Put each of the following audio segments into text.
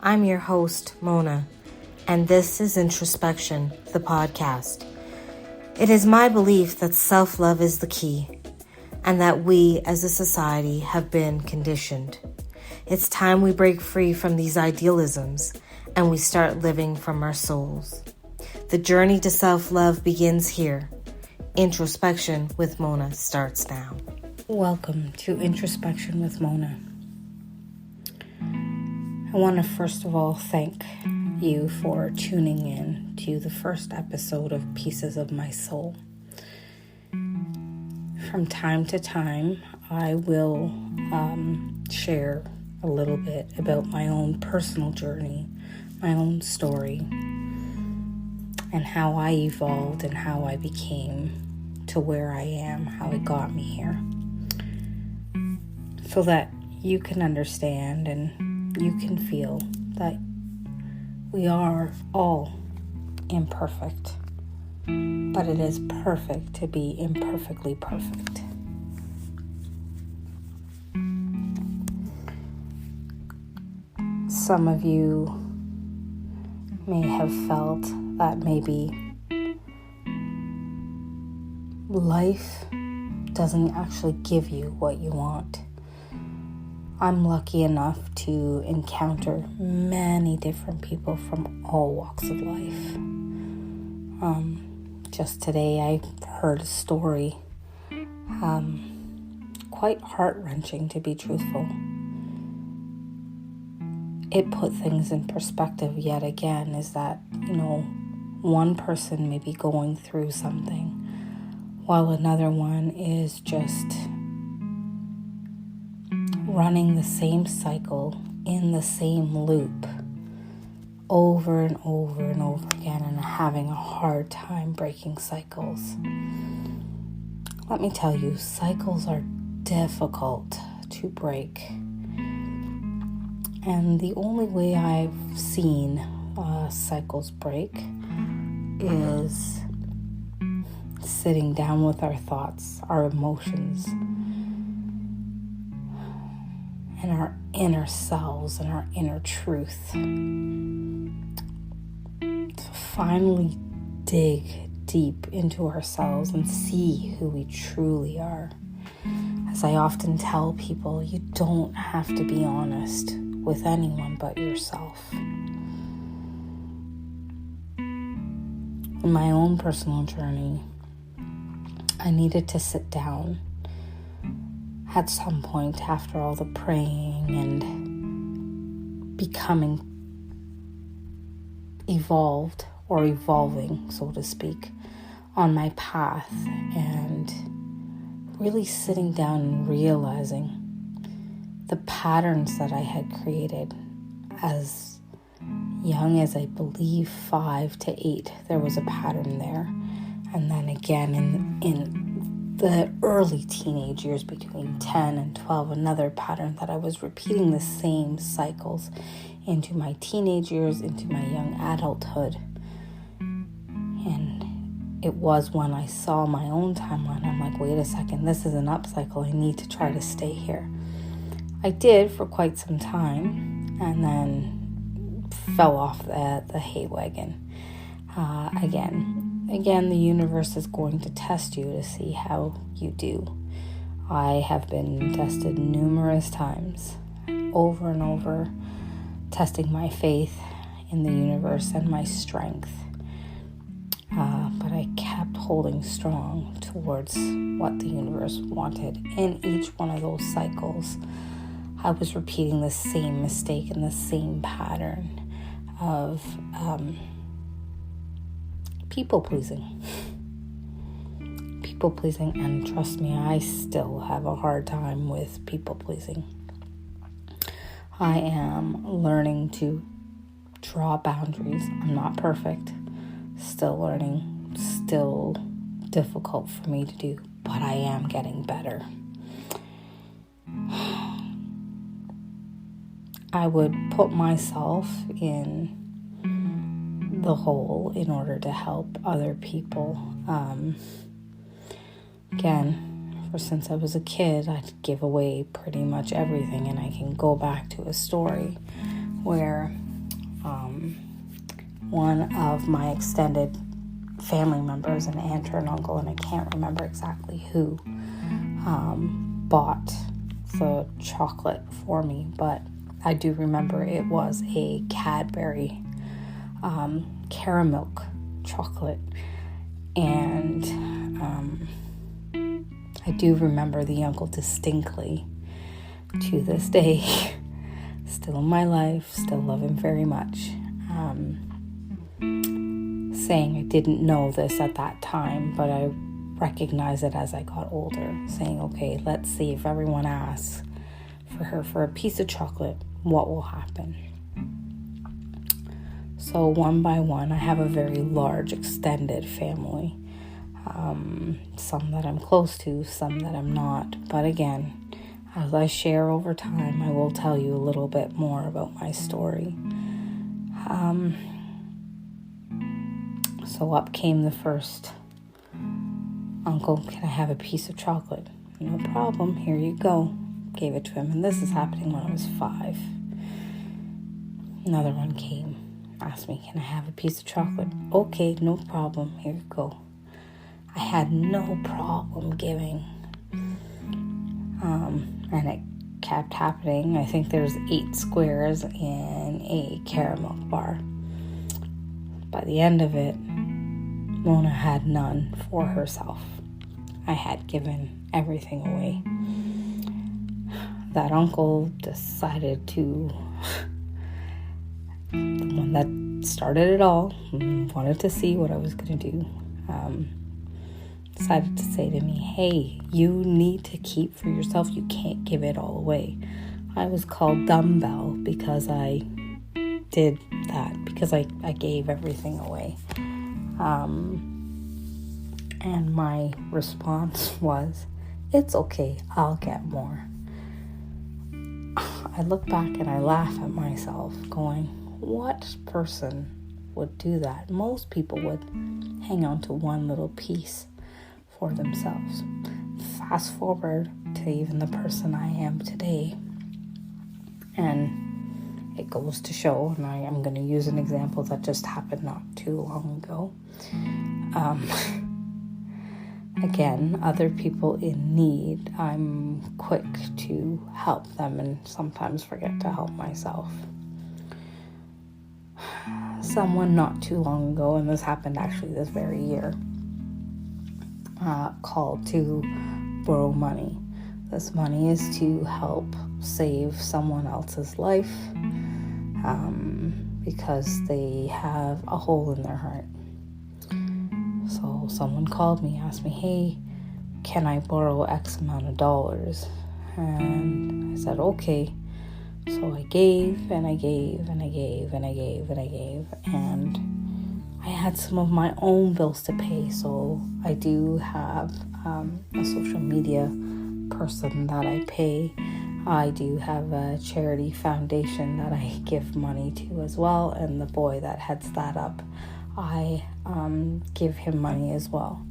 I'm your host, Mona, and this is Introspection, the podcast. It is my belief that self-love is the key, and that we as a society have been conditioned. It's time we break free from these idealisms and we start living from our souls. The journey to self-love begins here. Introspection with Mona starts now. Welcome to Introspection with Mona. I want to first of all thank you for tuning in to the first episode of Pieces of My Soul. From time to time, I will share a little bit about my own personal journey, my own story, and how I evolved and how I became to where I am, how it got me here, so that you can understand and you can feel that we are all imperfect, but it is perfect to be imperfectly perfect. Some of you may have felt that maybe life doesn't actually give you what you want. I'm lucky enough to encounter many different people from all walks of life. Just today I heard a story, quite heart-wrenching to be truthful. It put things in perspective yet again, is that, one person may be going through something while another one is just running the same cycle in the same loop over and over and over again and having a hard time breaking cycles. Let me tell you, cycles are difficult to break. And the only way I've seen cycles break is sitting down with our thoughts, our emotions, and our inner selves and our inner truth. To finally dig deep into ourselves and see who we truly are. As I often tell people, you don't have to be honest with anyone but yourself. In my own personal journey, I needed to sit down at some point after all the praying and becoming evolved or evolving, so to speak, on my path, and really sitting down and realizing the patterns that I had created as young as, I believe, 5 to 8. There was a pattern there. And then again in the early teenage years, between 10 and 12, another pattern that I was repeating the same cycles into my teenage years, into my young adulthood. And it was when I saw my own timeline, I'm like, wait a second, this is an upcycle. I need to try to stay here. I did for quite some time, and then fell off the hay wagon. Again, the universe is going to test you to see how you do. I have been tested numerous times, over and over, testing my faith in the universe and my strength. But I kept holding strong towards what the universe wanted. In each one of those cycles, I was repeating the same mistake and the same pattern of people-pleasing, and trust me, I still have a hard time with people-pleasing. I am learning to draw boundaries. I'm not perfect, still learning, still difficult for me to do, but I am getting better. I would put myself in the hole in order to help other people. Again, since I was a kid, I'd give away pretty much everything, and I can go back to a story where one of my extended family members, an aunt or an uncle, and I can't remember exactly who, bought the chocolate for me, but I do remember it was a Cadbury caramel chocolate, and I do remember the uncle distinctly to this day. Still in my life, still love him very much. Saying I didn't know this at that time, but I recognized it as I got older. Saying, okay, let's see, if everyone asks for her for a piece of chocolate, what will happen? So one by one, I have a very large extended family. Some that I'm close to, some that I'm not. But again, as I share over time, I will tell you a little bit more about my story. So up came the first, uncle, can I have a piece of chocolate? No problem, here you go. Gave it to him, and this is happening when I was 5. Another one came, asked me, can I have a piece of chocolate? Okay, no problem, here you go. I had no problem giving. And it kept happening. I think there's 8 squares in a caramel bar. By the end of it, Mona had none for herself. I had given everything away. That uncle decided to, the one that started it all, wanted to see what I was going to do, decided to say to me, hey, you need to keep for yourself. You can't give it all away. I was called dumbbell because I did that, because I gave everything away. And my response was, it's okay, I'll get more. I look back and I laugh at myself going, what person would do that? Most people would hang on to one little piece for themselves. Fast forward to even the person I am today, and it goes to show, and I am going to use an example that just happened not too long ago. Again, other people in need, I'm quick to help them and sometimes forget to help myself. Someone not too long ago, and this happened actually this very year, called to borrow money. This money is to help save someone else's life because they have a hole in their heart. So someone called me, asked me, hey, can I borrow X amount of dollars? And I said, okay. So I gave and I gave and I gave and I gave and I gave, and I had some of my own bills to pay. So I do have a social media person that I pay. I do have a charity foundation that I give money to as well, and the boy that heads that up, I give him money as well.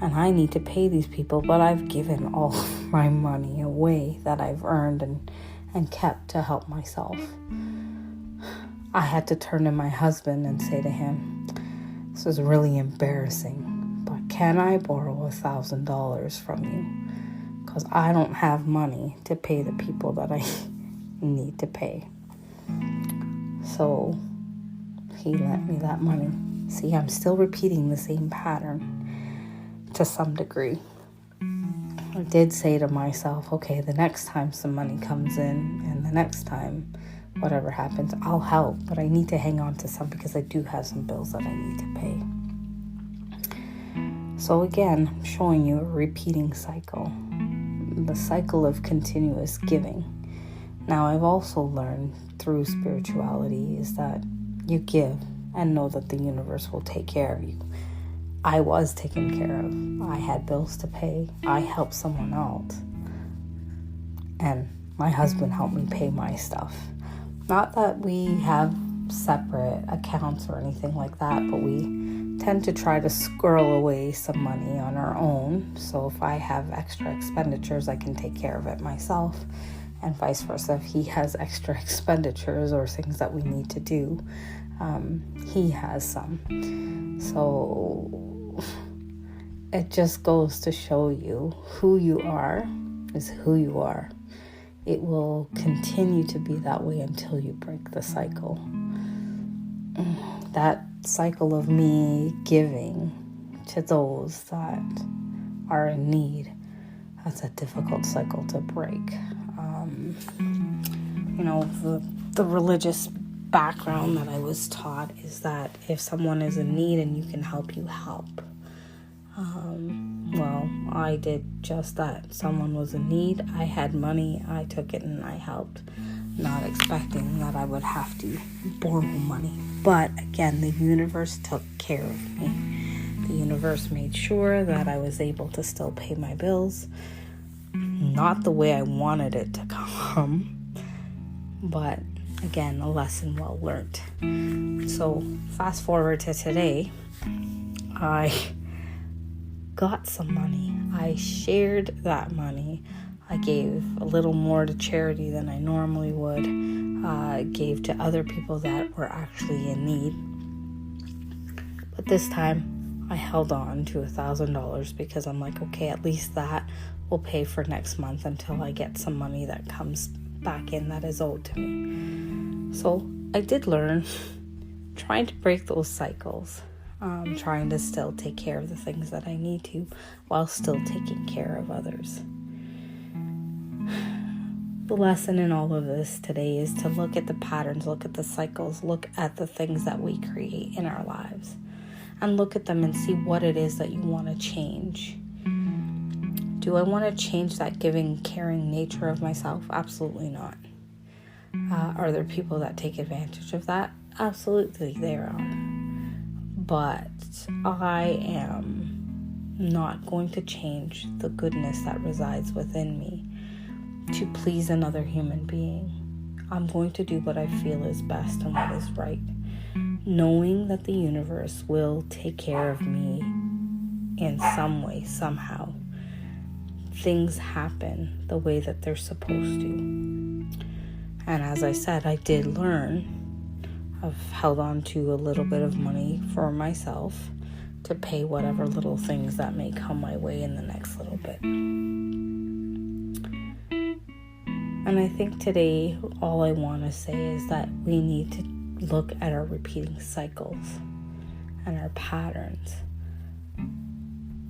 And I need to pay these people, but I've given all my money away that I've earned and kept to help myself. I had to turn to my husband and say to him, this is really embarrassing, but can I borrow $1,000 from you? Because I don't have money to pay the people that I need to pay. So he lent me that money. See, I'm still repeating the same pattern to some degree. I did say to myself, okay, the next time some money comes in and the next time whatever happens, I'll help, but I need to hang on to some because I do have some bills that I need to pay. So again, I'm showing you a repeating cycle, the cycle of continuous giving. Now, I've also learned through spirituality is that you give and know that the universe will take care of you. I was taken care of. I had bills to pay. I helped someone else. And my husband helped me pay my stuff. Not that we have separate accounts or anything like that, but we tend to try to squirrel away some money on our own. So if I have extra expenditures, I can take care of it myself. and vice versa. If he has extra expenditures or things that we need to do, he has some. So it just goes to show you who you are is who you are. It will continue to be that way until you break the cycle. That cycle of me giving to those that are in need, that's a difficult cycle to break. The religious background that I was taught is that if someone is in need and you can help, you help. Well, I did just that. Someone was in need, I had money, I took it and I helped, not expecting that I would have to borrow money. But again, the universe took care of me. The universe made sure that I was able to still pay my bills. Not the way I wanted it to come, but again, a lesson well learned. So fast forward to today, I got some money. I shared that money. I gave a little more to charity than I normally would. Gave to other people that were actually in need. But this time, I held on to $1,000 because I'm like, okay, at least that will pay for next month until I get some money that comes back in that is owed to me. So I did learn, trying to break those cycles. Trying to still take care of the things that I need to while still taking care of others. The lesson in all of this today is to look at the patterns, look at the cycles, look at the things that we create in our lives, and look at them and see what it is that you want to change. Do I want to change that giving, caring nature of myself? Absolutely not. Are there people that take advantage of that? Absolutely, there are. But I am not going to change the goodness that resides within me to please another human being. I'm going to do what I feel is best and what is right, knowing that the universe will take care of me in some way, somehow. Things happen the way that they're supposed to. And as I said, I did learn. I've held on to a little bit of money for myself to pay whatever little things that may come my way in the next little bit. And I think today, all I want to say is that we need to look at our repeating cycles and our patterns.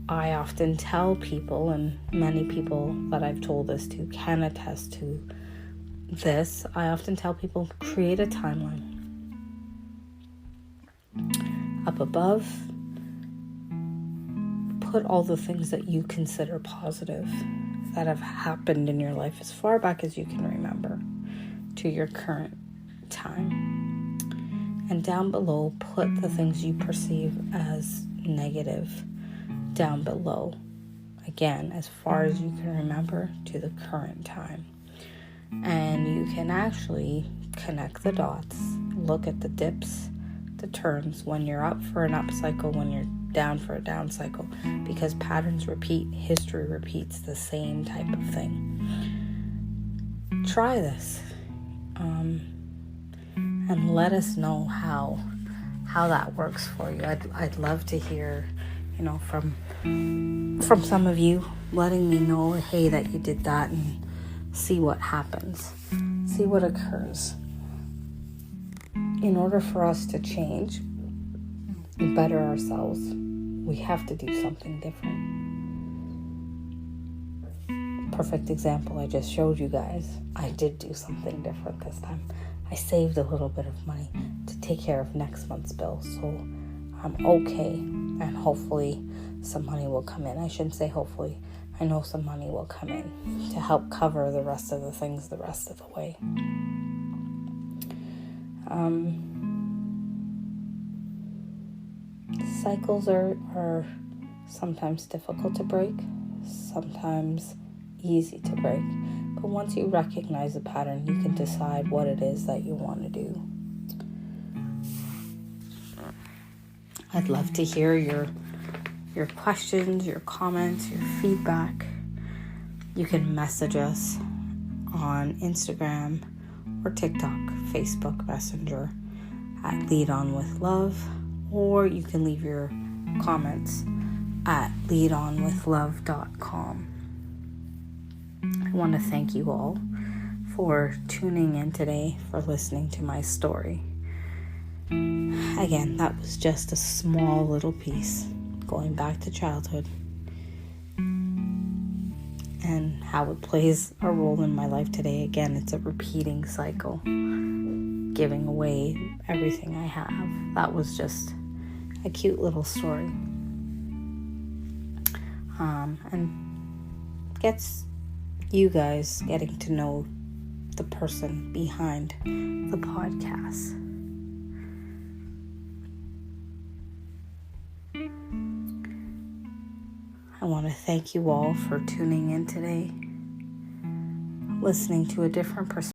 I often tell people, and many people that I've told this to can attest to this, I often tell people, create a timeline. Up above, put all the things that you consider positive that have happened in your life as far back as you can remember to your current time. And down below, put the things you perceive as negative down below. Again, as far as you can remember to the current time. And you can actually connect the dots, look at the dips, the turns, when you're up for an up cycle, when you're down for a down cycle, because patterns repeat, history repeats the same type of thing. Try this, and let us know how that works for you. I'd love to hear, from some of you, letting me know, hey, that you did that, and see what happens, see what occurs. In order for us to change and better ourselves, we have to do something different. Perfect example I just showed you guys. I did do something different this time. I saved a little bit of money to take care of next month's bill, so I'm okay, and hopefully some money will come in. I shouldn't say hopefully. I know some money will come in to help cover the rest of the things the rest of the way. Cycles are sometimes difficult to break, sometimes easy to break. But once you recognize the pattern, you can decide what it is that you want to do. I'd love to hear your questions, your comments, your feedback. You can message us on Instagram or TikTok, Facebook Messenger at Lead On With Love, or you can leave your comments at leadonwithlove.com. I want to thank you all for tuning in today, for listening to my story. Again, that was just a small little piece going back to childhood and how it plays a role in my life today. Again, it's a repeating cycle, giving away everything I have. That was just a cute little story. And gets you guys getting to know the person behind the podcast. I want to thank you all for tuning in today, listening to a different perspective.